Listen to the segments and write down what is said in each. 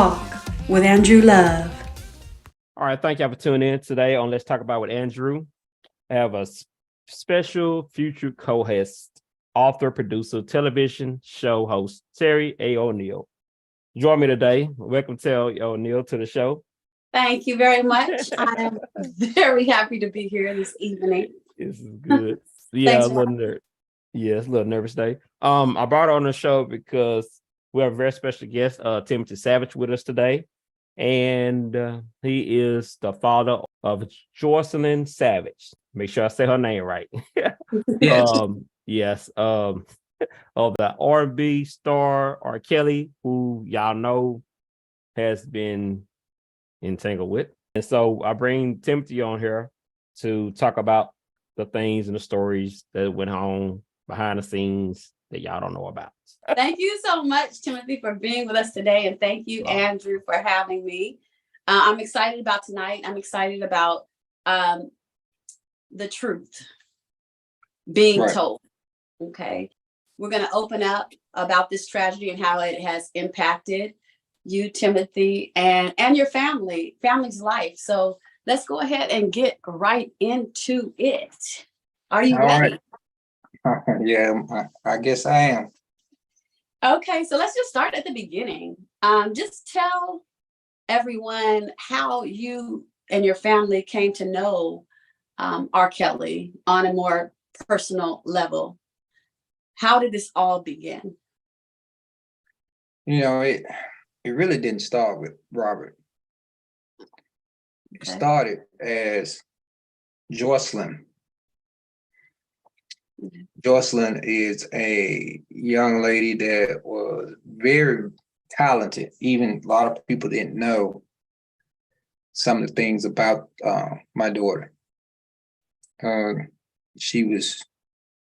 Talk with Andrew Love. All right, thank y'all for tuning in today on Let's Talk About with Andrew. I have a special future co-host, author, producer, television show host, Terry A. O'Neill. Join me today. Welcome, Terry O'Neill, to the show. Thank you very much. I am very happy to be here this evening. This is good. Yeah, a little nervous day. I brought her on the show because we have a very special guest, Timothy Savage, with us today. And he is the father of Joycelyn Savage. Make sure I say her name right. Yes. Of the R&B star rkelly, who y'all know has been entangled with. And so I bring Timothy on here to talk about the things and the stories that went on behind the scenes that y'all don't know about. Thank you so much, Timothy, for being with us today. And thank you, Andrew, for having me. I'm excited about tonight. I'm excited about the truth being told. Okay. We're going to open up about this tragedy and how it has impacted you, Timothy, and your family's life. So let's go ahead and get right into it. Are you ready? Right. Yeah, I guess I am. Okay, so let's just start at the beginning. Just tell everyone how you and your family came to know R. Kelly on a more personal level. How did this all begin? You know, it really didn't start with Robert. It started as Joycelyn. Joycelyn is a young lady that was very talented. Even a lot of people didn't know some of the things about my daughter. She was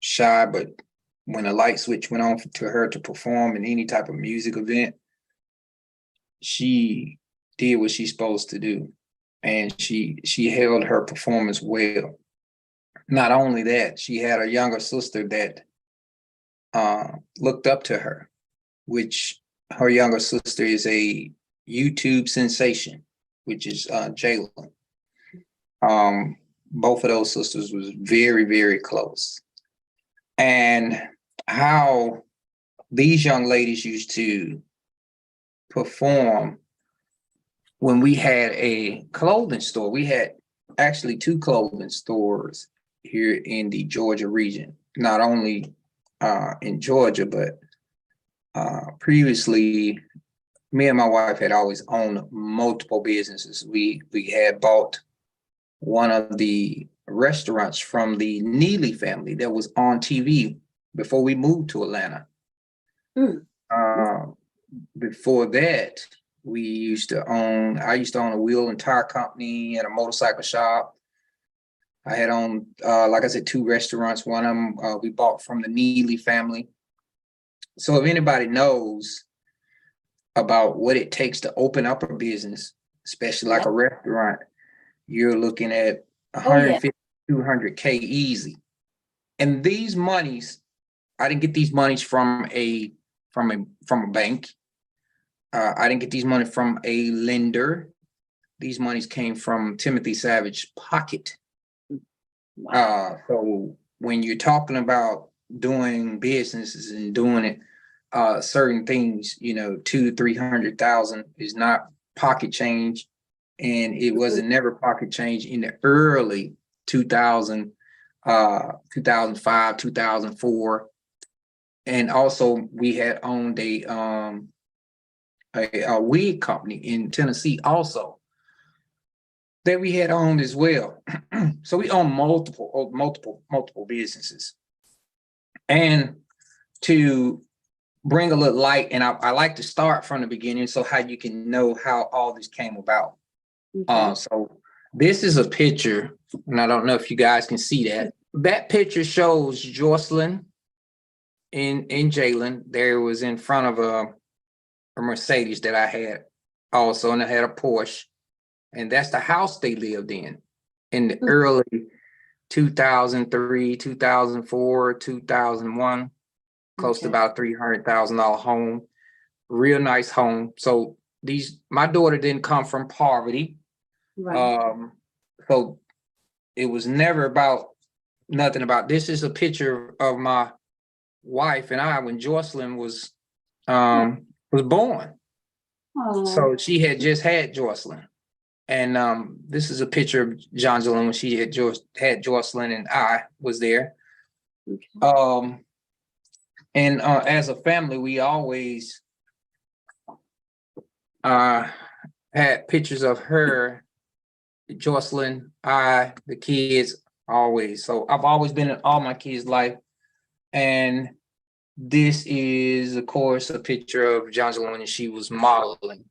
shy, but when a light switch went on to her to perform in any type of music event, she did what she's supposed to do. And she held her performance well. Not only that, she had a younger sister that looked up to her, which her younger sister is a YouTube sensation, which is Joycelyn. Both of those sisters was very, very close. And how these young ladies used to perform when we had a clothing store. We had actually two clothing stores here in the Georgia region, not only in Georgia, but previously, me and my wife had always owned multiple businesses. We had bought one of the restaurants from the Neely family that was on TV before we moved to Atlanta. Before that, I used to own a wheel and tire company and a motorcycle shop. I had owned, like I said, two restaurants. One of them we bought from the Neely family. So if anybody knows about what it takes to open up a business, especially like a restaurant, you're looking at 150, 200K easy. And these monies, I didn't get these monies from a bank. I didn't get these money from a lender. These monies came from Timothy Savage's pocket. So when you're talking about doing businesses and doing it, certain things, you know, 200,000 to 300,000 is not pocket change, and it wasn't never pocket change in the early 2000, 2005, 2004, and also we had owned a weed company in Tennessee also that we had owned as well. So we own multiple businesses. And to bring a little light, and I like to start from the beginning so how you can know how all this came about. So this is a picture, and I don't know if you guys can see that. That picture shows Joycelyn and Joycelyn. There was in front of a Mercedes that I had also, and I had a Porsche. And that's the house they lived in the early 2003, 2004, 2001, close to about $300,000 home, real nice home. So my daughter didn't come from poverty. Right. So it was never about nothing about this. Is a picture of my wife and I when Joycelyn was born. Oh, So she had just had Joycelyn. And this is a picture of Joycelyn when she had Joycelyn and I was there. okay. And as a family, we always had pictures of her, Joycelyn, I, the kids, always. So I've always been in all my kids' life. And this is, of course, a picture of Joycelyn when she was modeling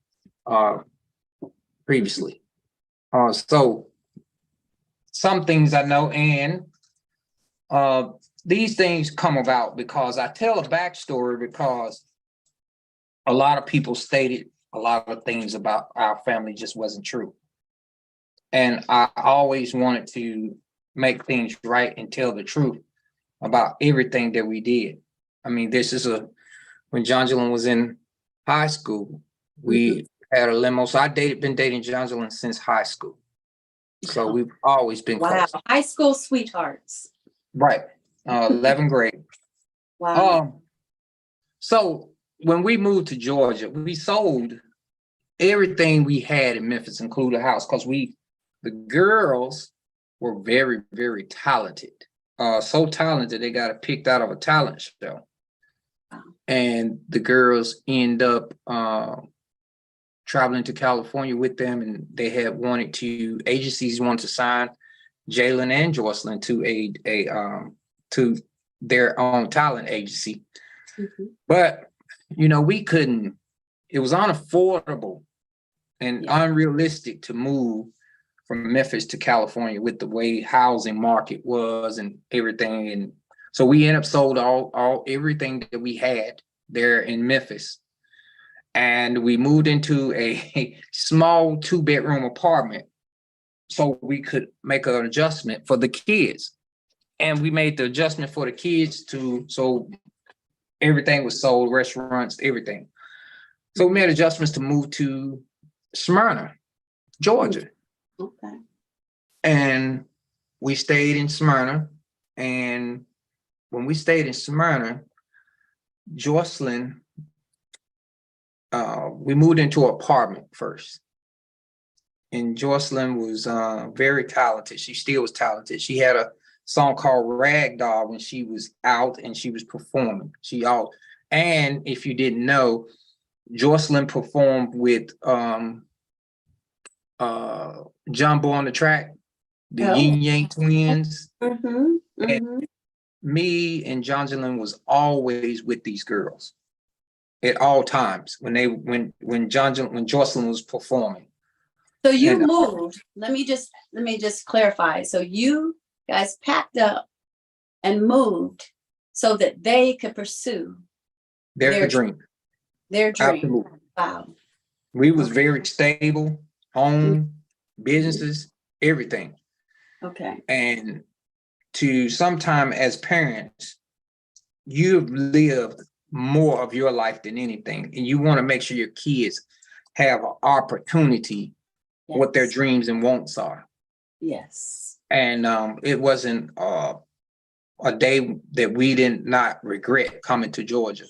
previously. So some things I know, and these things come about because I tell a backstory because a lot of people stated a lot of things about our family just wasn't true. And I always wanted to make things right and tell the truth about everything that we did. I mean, when Joycelyn was in high school, we had a limo. So been dating Joycelyn since high school. So we've always been close. High school sweethearts. Right. 11th grade. Wow. So when we moved to Georgia, we sold everything we had in Memphis, including a house, because the girls were very, very talented. So talented they got picked out of a talent show. And the girls end up traveling to California with them, and they had agencies wanted to sign Jalen and Joycelyn to their own talent agency. But we couldn't, it was unaffordable and unrealistic to move from Memphis to California with the way housing market was and everything. And so we ended up sold everything that we had there in Memphis. And we moved into a small 2-bedroom apartment so we could make an adjustment for the kids. And we made the adjustment for the kids so everything was sold, restaurants, everything. So we made adjustments to move to Smyrna, Georgia. Okay. And we stayed in Smyrna. And when we stayed in Smyrna, Joycelyn, we moved into an apartment first. And Joycelyn was very talented. She still was talented. She had a song called Ragdoll when she was out and she was performing. And if you didn't know, Joycelyn performed with Jumbo on the Track, the Yin Yang Twins. And me and Joycelyn was always with these girls at all times when Joycelyn was performing. So you moved. Let me just clarify. So you guys packed up and moved so that they could pursue their dream. Their dream. Absolutely. Wow. We was very stable, home, businesses, everything. Okay. And to sometime as parents, you've lived more of your life than anything. And you want to make sure your kids have an opportunity what their dreams and wants are. Yes. And it wasn't a day that we did not regret coming to Georgia.